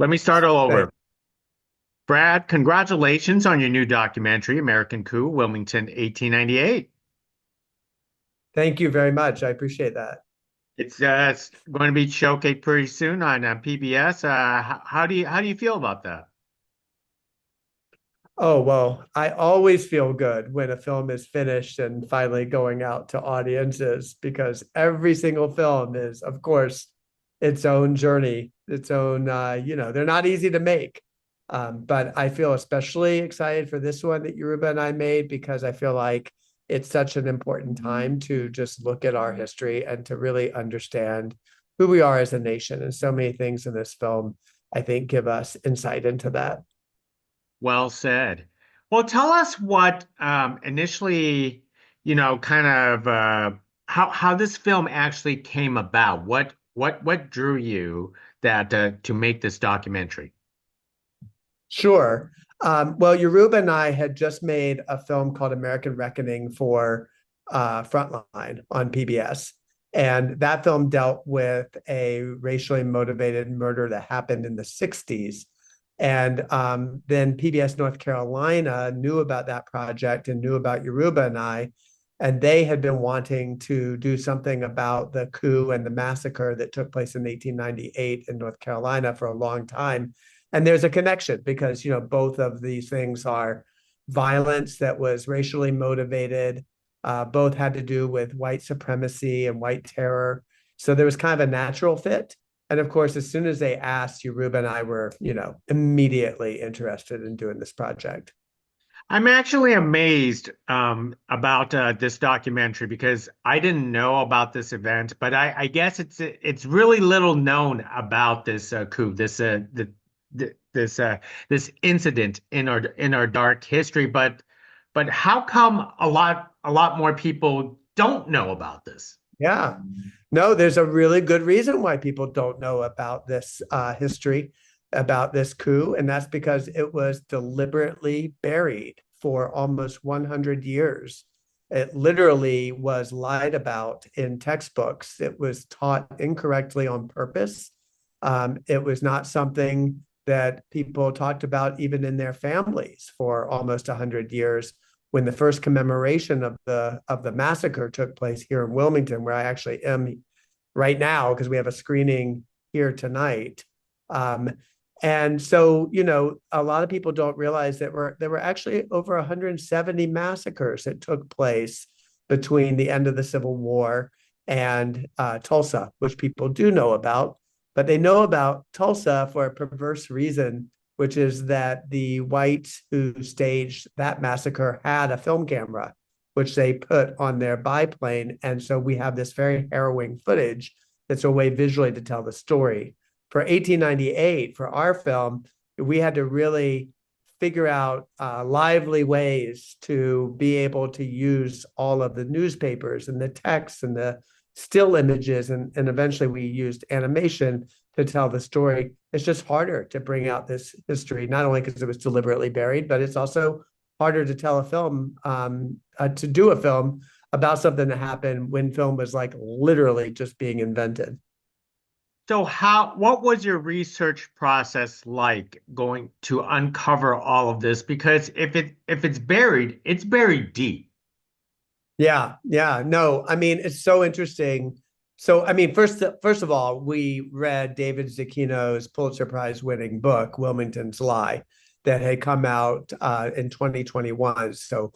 Let me start all Thank, over. Brad, congratulations on your new documentary, American Coup, Wilmington, 1898. thank you very much. I appreciate that. It's going to be showcased pretty soon on PBS. How do you feel about that? Oh, well, I always feel good when a film is finished and finally going out to audiences because every single film is, of course, its own journey, its own, they're not easy to make. But I feel especially excited for this one that Yoruba and I made because I feel like it's such an important time to just look at our history and to really understand who we are as a nation. And so many things in this film, I think, give us insight into that. Well said. Well, tell us what initially, kind of how this film actually came about. What drew you that to make this documentary? Sure. Well, Yoruba and I had just made a film called American Reckoning for Frontline on PBS. And that film dealt with a racially motivated murder that happened in the 60s. And then PBS North Carolina knew about that project and knew about Yoruba and I. And they had been wanting to do something about the coup and the massacre that took place in 1898 in North Carolina for a long time. And there's a connection because both of these things are violence that was racially motivated. Both had to do with white supremacy and white terror. So there was kind of a natural fit. And of course, as soon as they asked, Yoruba and I were, immediately interested in doing this project. I'm actually amazed about this documentary because I didn't know about this event, but I guess it's really little known about this coup, this incident in our dark history. But how come a lot more people don't know about this? Yeah. No, there's a really good reason why people don't know about this history, about this coup, and that's because it was deliberately buried for almost 100 years. It literally was lied about in textbooks. It was taught incorrectly on purpose. It was not something that people talked about even in their families for almost 100 years when the first commemoration of the massacre took place here in Wilmington, where I actually am right now because we have a screening here tonight. Um, and so, a lot of people don't realize that there were actually over 170 massacres that took place between the end of the Civil War and Tulsa, which people do know about. But they know about Tulsa for a perverse reason, which is that the whites who staged that massacre had a film camera, which they put on their biplane. And so we have this very harrowing footage that's a way visually to tell the story. For 1898, for our film, we had to really figure out lively ways to be able to use all of the newspapers and the text and the still images. And eventually we used animation to tell the story. It's just harder to bring out this history, not only because it was deliberately buried, but it's also harder to tell a film, to do a film about something that happened when film was like literally just being invented. So what was your research process like going to uncover all of this? Because if it's buried deep. Yeah, yeah. No, I mean, it's so interesting. So, I mean, first of all, we read David Zucchino's Pulitzer Prize winning book, Wilmington's Lie, that had come out in 2021. So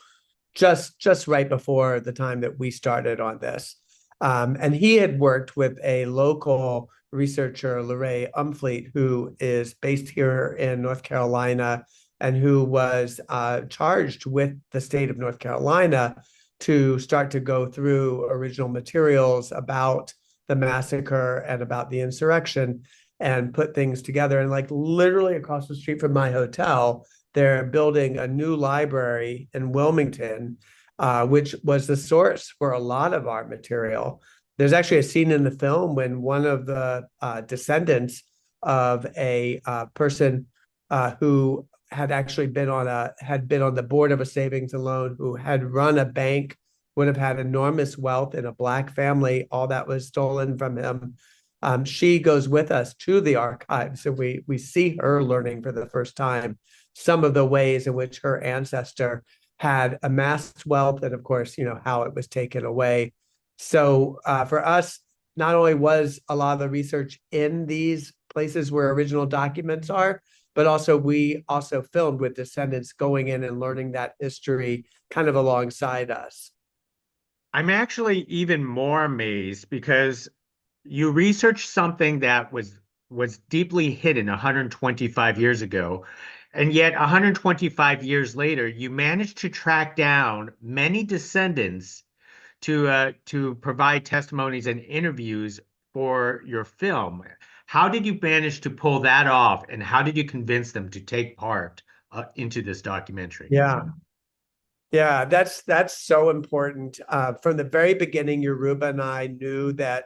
just right before the time that we started on this. And he had worked with a local researcher, Lorraine Umfleet, who is based here in North Carolina and who was charged with the state of North Carolina to start to go through original materials about the massacre and about the insurrection and put things together. And like literally across the street from my hotel, they're building a new library in Wilmington, which was the source for a lot of our material. There's actually a scene in the film when one of the descendants of a person who had actually been on the board of a savings and loan, who had run a bank, would have had enormous wealth in a black family. All that was stolen from him. She goes with us to the archives, and we see her learning for the first time some of the ways in which her ancestor had amassed wealth, and of course, how it was taken away. So for us, not only was a lot of the research in these places where original documents are, but also we also filmed with descendants going in and learning that history kind of alongside us. I'm actually even more amazed because you researched something that was deeply hidden 125 years ago, and yet 125 years later, you managed to track down many descendants to provide testimonies and interviews for your film. How did you manage to pull that off, and how did you convince them to take part into this documentary? Yeah. Yeah, that's so important. From the very beginning, Yoruba and I knew that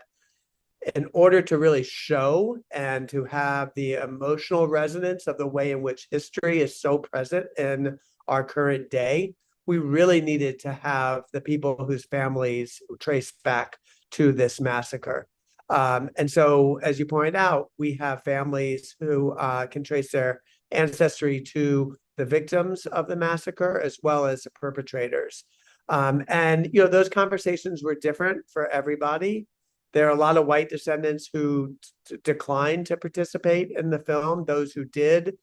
in order to really show and to have the emotional resonance of the way in which history is so present in our current day, we really needed to have the people whose families trace back to this massacre. And so, as you pointed out, we have families who can trace their ancestry to the victims of the massacre as well as the perpetrators. And those conversations were different for everybody. There are a lot of white descendants who declined to participate in the film. Those who did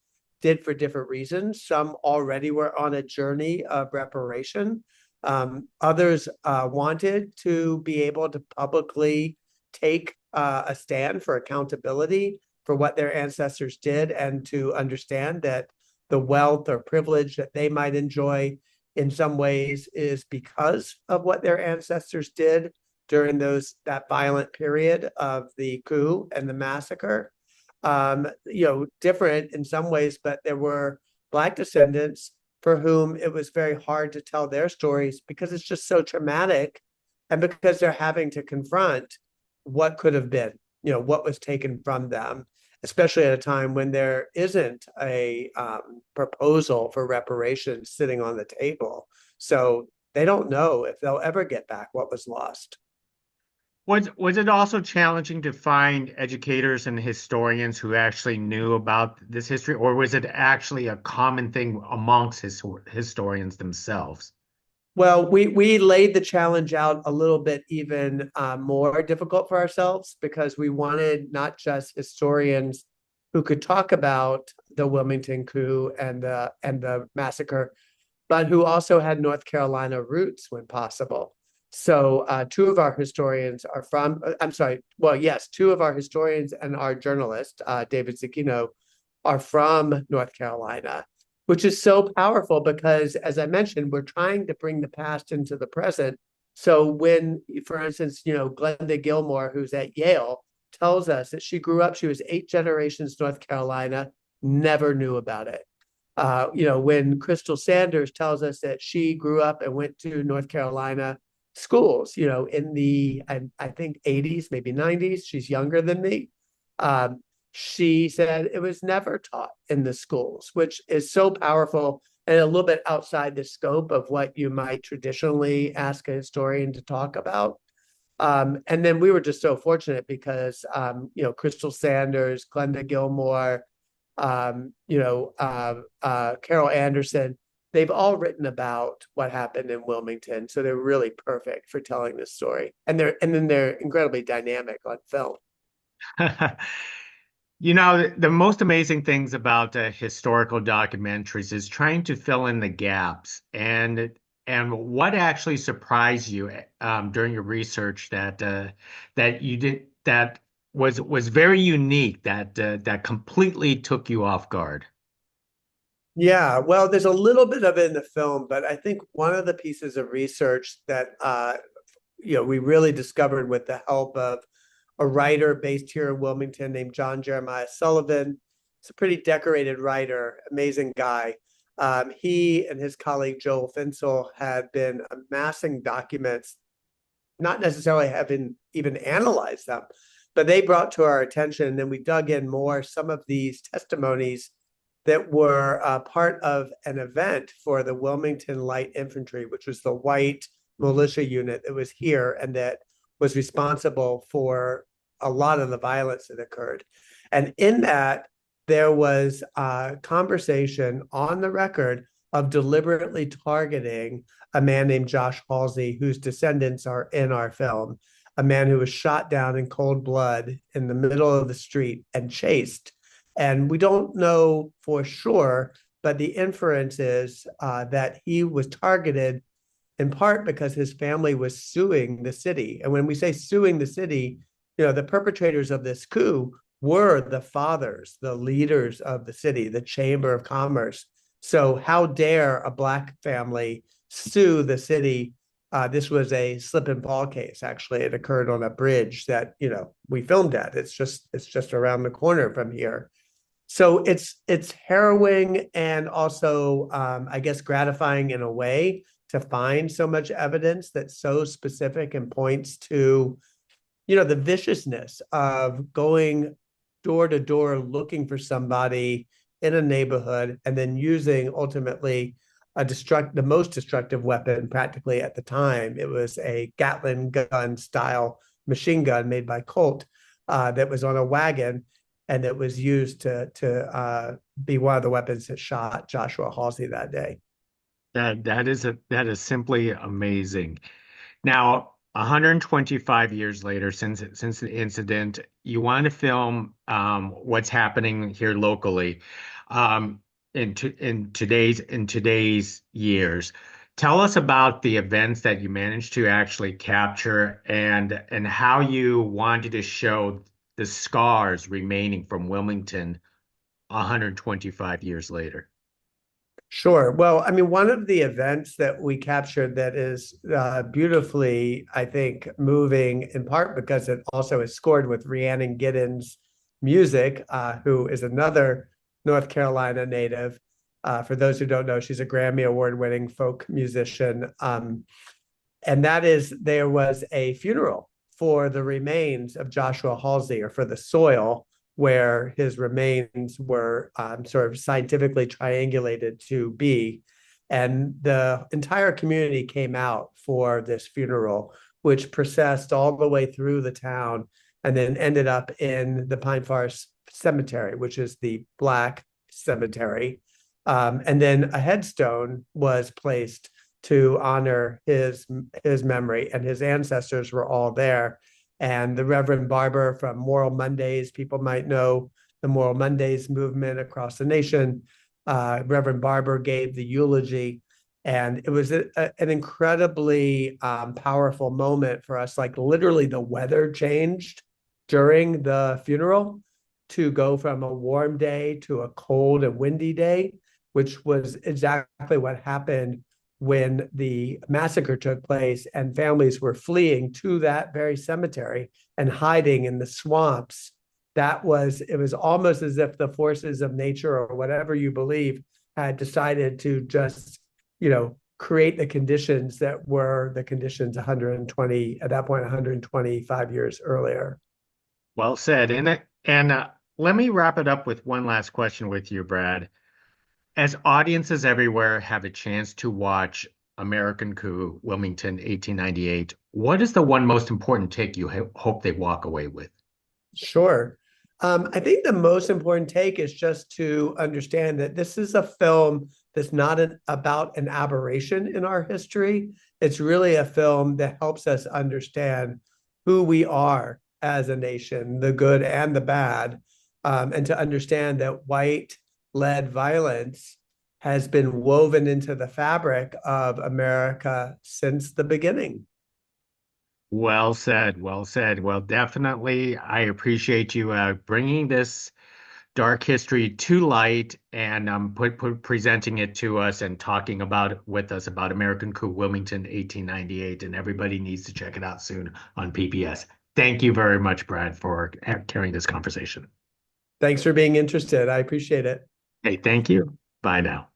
for different reasons. Some already were on a journey of reparation. Others wanted to be able to publicly take a stand for accountability for what their ancestors did and to understand that the wealth or privilege that they might enjoy in some ways is because of what their ancestors did during that violent period of the coup and the massacre. Different in some ways, but there were Black descendants for whom it was very hard to tell their stories because it's just so traumatic and because they're having to confront what could have been, what was taken from them, especially at a time when there isn't a proposal for reparations sitting on the table. So they don't know if they'll ever get back what was lost. Was it also challenging to find educators and historians who actually knew about this history, or was it actually a common thing amongst historians themselves? Well, we laid the challenge out a little bit even more difficult for ourselves because we wanted not just historians who could talk about the Wilmington coup and the massacre, but who also had North Carolina roots when possible. So two of our historians are from, I'm sorry, well, yes, two of our historians and our journalist, David Zecchino, are from North Carolina, which is so powerful because, as I mentioned, we're trying to bring the past into the present. So when, for instance, Glenda Gilmore, who's at Yale, tells us that she grew up, she was 8 generations North Carolina, never knew about it. When Crystal Sanders tells us that she grew up and went to North Carolina schools, in the, I think, 80s, maybe 90s, she's younger than me. Um, she said it was never taught in the schools, which is so powerful and a little bit outside the scope of what you might traditionally ask a historian to talk about. And then we were just so fortunate because, Crystal Sanders, Glenda Gilmore, Carol Anderson, they've all written about what happened in Wilmington. So they're really perfect for telling this story. And then they're incredibly dynamic on film. The most amazing things about historical documentaries is trying to fill in the gaps. And what actually surprised you during your research that you did that was very unique that completely took you off guard? Yeah, well, there's a little bit of it in the film, but I think one of the pieces of research that we really discovered with the help of a writer based here in Wilmington named John Jeremiah Sullivan. He's a pretty decorated writer, amazing guy. He and his colleague Joel Finsel had been amassing documents, not necessarily having even analyzed them, but they brought to our attention, and then we dug in more some of these testimonies that were part of an event for the Wilmington Light Infantry, which was the white militia unit that was here and that was responsible for a lot of the violence that occurred. And in that, there was a conversation on the record of deliberately targeting a man named Josh Halsey, whose descendants are in our film, a man who was shot down in cold blood in the middle of the street and chased. And we don't know for sure, but the inference is that he was targeted in part because his family was suing the city. And when we say suing the city, the perpetrators of this coup were the fathers, the leaders of the city, the Chamber of Commerce. So how dare a Black family sue the city? This was a slip and fall case. Actually, it occurred on a bridge that we filmed at. It's just around the corner from here. So it's harrowing and also, I guess, gratifying in a way to find so much evidence that's so specific and points to, the viciousness of going door to door looking for somebody in a neighborhood and then using ultimately the most destructive weapon practically at the time. It was a Gatling gun style machine gun made by Colt that was on a wagon and that was used to be one of the weapons that shot Joshua Halsey that day. That is simply amazing. Now, 125 years later, since the incident, you want to film what's happening here locally, in today's years. Tell us about the events that you managed to actually capture and how you wanted to show the scars remaining from Wilmington 125 years later. Sure. Well, I mean, one of the events that we captured that is beautifully, I think, moving in part because it also is scored with Rhiannon Giddens' music, who is another North Carolina native. For those who don't know, she's a Grammy Award-winning folk musician. And that is, there was a funeral for the remains of Joshua Halsey, or for the soil where his remains were sort of scientifically triangulated to be. And the entire community came out for this funeral, which processed all the way through the town and then ended up in the Pine Forest Cemetery, which is the Black cemetery. And then a headstone was placed to honor his memory, and his ancestors were all there. And the Reverend Barber from Moral Mondays, people might know the Moral Mondays movement across the nation. Reverend Barber gave the eulogy, and it was an incredibly powerful moment for us. Like literally, the weather changed during the funeral to go from a warm day to a cold and windy day, which was exactly what happened when the massacre took place and families were fleeing to that very cemetery and hiding in the swamps. It was almost as if the forces of nature, or whatever you believe, had decided to just, create the conditions that were the conditions 120, at that point, 125 years earlier. Well said. And let me wrap it up with one last question with you, Brad. As audiences everywhere have a chance to watch American Coup, Wilmington, 1898, what is the one most important take you hope they walk away with? Sure. I think the most important take is just to understand that this is a film that's not about an aberration in our history. It's really a film that helps us understand who we are as a nation, the good and the bad, and to understand that white-led violence has been woven into the fabric of America since the beginning. Well said. Well said. Well, definitely, I appreciate you bringing this dark history to light and presenting it to us and talking about it with us about American Coup, Wilmington, 1898. And everybody needs to check it out soon on PBS. Thank you very much, Brad, for carrying this conversation. Thanks for being interested. I appreciate it. Hey, thank you. Bye now.